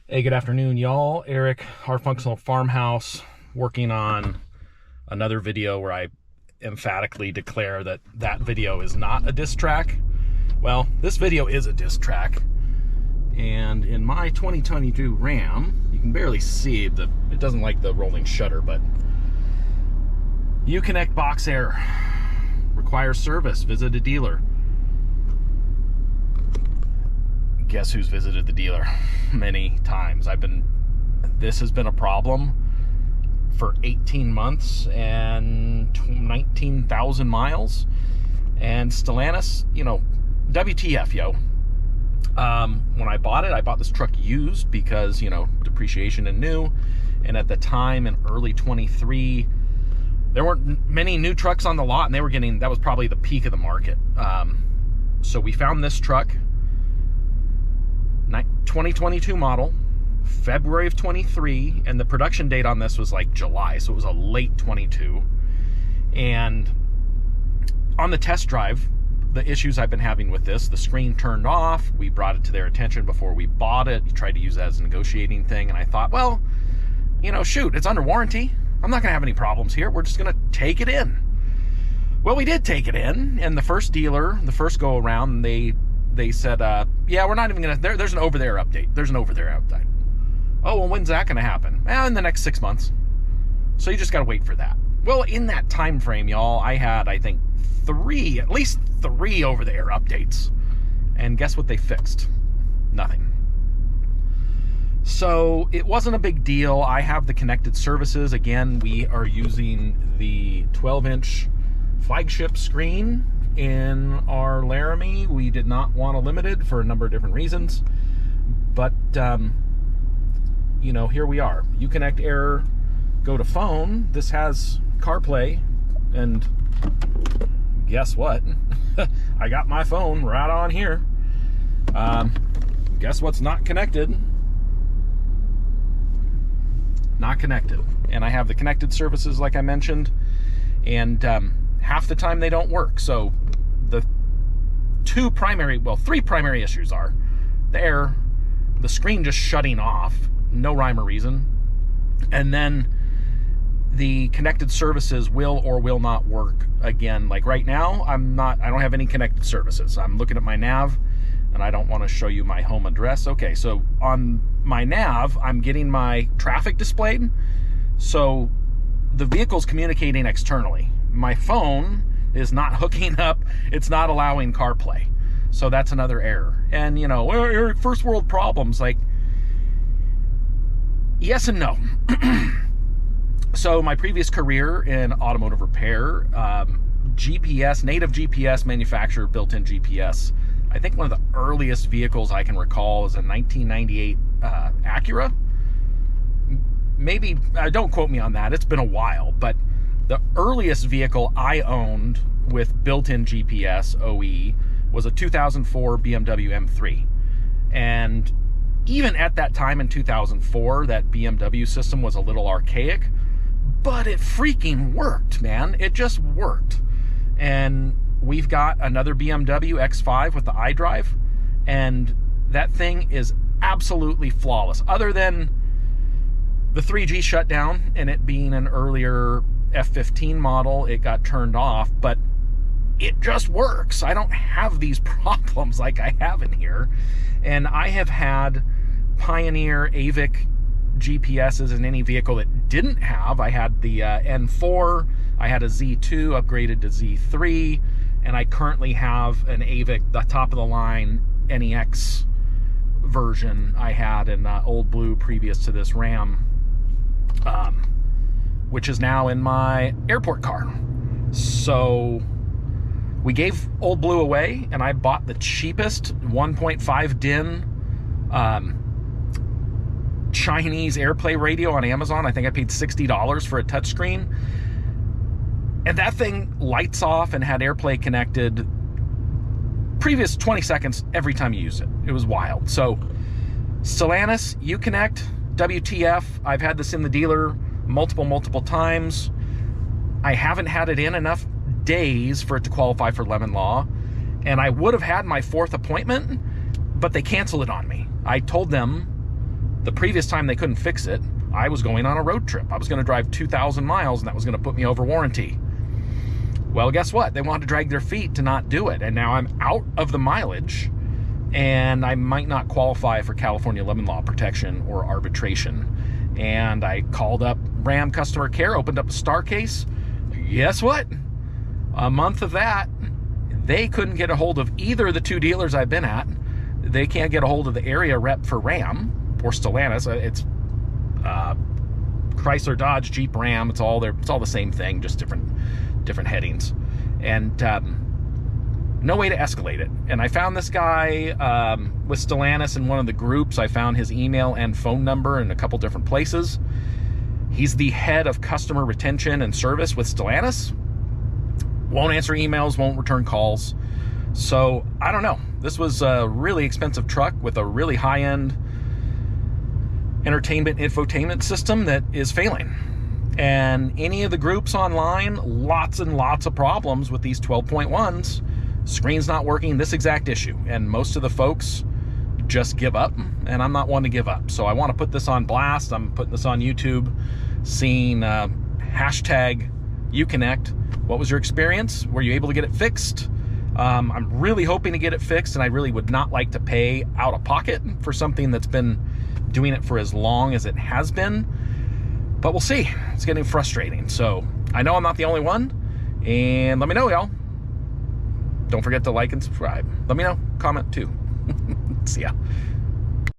Hey, good afternoon, y'all. Eric, our functional farmhouse, working on another video where I emphatically declare that that video is not a diss track. Well, this video is a diss track. And in my 2022 Ram, you can barely see it doesn't like the rolling shutter, but UConnect box air requires service. Visit a dealer. Guess who's visited the dealer many times? This has been a problem for 18 months and 19,000 miles. And Stellantis, WTF, yo. When I bought this truck used because, depreciation and new. And at the time in early 23, there weren't many new trucks on the lot, and that was probably the peak of the market. So we found this truck, 2022 model, February of 23, and the production date on this was like July, so it was a late 22. And on the test drive, the issues I've been having with this, the screen turned off. We brought it to their attention before we bought it. We tried to use that as a negotiating thing, and I thought, well, shoot, it's under warranty. I'm not gonna have any problems here. We're just gonna take it in. Well, we did take it in, and the first go around, they said, yeah, we're not even gonna, there's an over-the-air update. There's an over-the-air update. Oh, well, when's that gonna happen? In the next 6 months. So you just gotta wait for that. Well, in that time frame, y'all, I had, I think, at least three over-the-air updates. And guess what they fixed? Nothing. So it wasn't a big deal. I have the connected services. Again, we are using the 12-inch flagship screen in our Laramie. We did not want a limited for a number of different reasons, but here we are. UConnect error, go to phone. This has CarPlay, and guess what? I got my phone right on here. Guess what's not connected? Not connected. And I have the connected services like I mentioned, and half the time they don't work. So the three primary issues are the error, the screen just shutting off, no rhyme or reason, and then the connected services will or will not work again. Like right now, I don't have any connected services. I'm looking at my nav, and I don't want to show you my home address. Okay, so on my nav, I'm getting my traffic displayed, so the vehicle's communicating externally. My phone is not hooking up. It's not allowing CarPlay. So that's another error. And, first world problems, like, yes and no. So my previous career in automotive repair, GPS, native GPS manufacturer, built-in GPS. I think one of the earliest vehicles I can recall is a 1998 Acura. Maybe, don't quote me on that. It's been a while, but the earliest vehicle I owned with built-in GPS OE was a 2004 BMW M3. And even at that time in 2004, that BMW system was a little archaic, but it freaking worked, man. It just worked. And we've got another BMW X5 with the iDrive, and that thing is absolutely flawless. Other than the 3G shutdown and it being an earlier F15 model, it got turned off, but it just works. I don't have these problems like I have in here. And I have had Pioneer AVIC GPSs in any vehicle that didn't have. I had the N4, I had a Z2 upgraded to Z3, and I currently have an AVIC, the top of the line NEX version I had in Old Blue previous to this Ram, which is now in my airport car. So we gave Old Blue away, and I bought the cheapest 1.5 DIN Chinese AirPlay radio on Amazon. I think I paid $60 for a touchscreen. And that thing lights off and had AirPlay connected previous 20 seconds every time you use it. It was wild. So Stellantis, UConnect, WTF. I've had this in the dealer multiple times. I haven't had it in enough days for it to qualify for lemon law, and I would have had my 4th appointment, but they canceled it on me. I told them The previous time they couldn't fix it, I was going on a road trip. I was going to drive 2,000 miles, and that was going to put me over warranty. Well, guess what? They wanted to drag their feet to not do it, and now I'm out of the mileage, and I might not qualify for California lemon law protection or arbitration. And I called up Ram customer care, opened up a star case. Guess what? A month of that, they couldn't get a hold of either of the two dealers I've been at. They can't get a hold of the area rep for Ram or Stellantis. It's Chrysler, Dodge, Jeep, Ram. It's all the same thing, just different headings. And no way to escalate it. And I found this guy with Stellantis in one of the groups. I found his email and phone number in a couple different places. He's the head of customer retention and service with Stellantis. Won't answer emails, won't return calls. So I don't know. This was a really expensive truck with a really high-end entertainment infotainment system that is failing. And any of the groups online, lots and lots of problems with these 12.1s. Screen's not working, this exact issue. And most of the folks just give up, and I'm not one to give up. So I want to put this on blast. I'm putting this on YouTube, seeing hashtag UConnect. What was your experience? Were you able to get it fixed? I'm really hoping to get it fixed, and I really would not like to pay out of pocket for something that's been doing it for as long as it has been. But we'll see. It's getting frustrating. So I know I'm not the only one. And let me know, y'all. Don't forget to like and subscribe. Let me know. Comment too. See ya.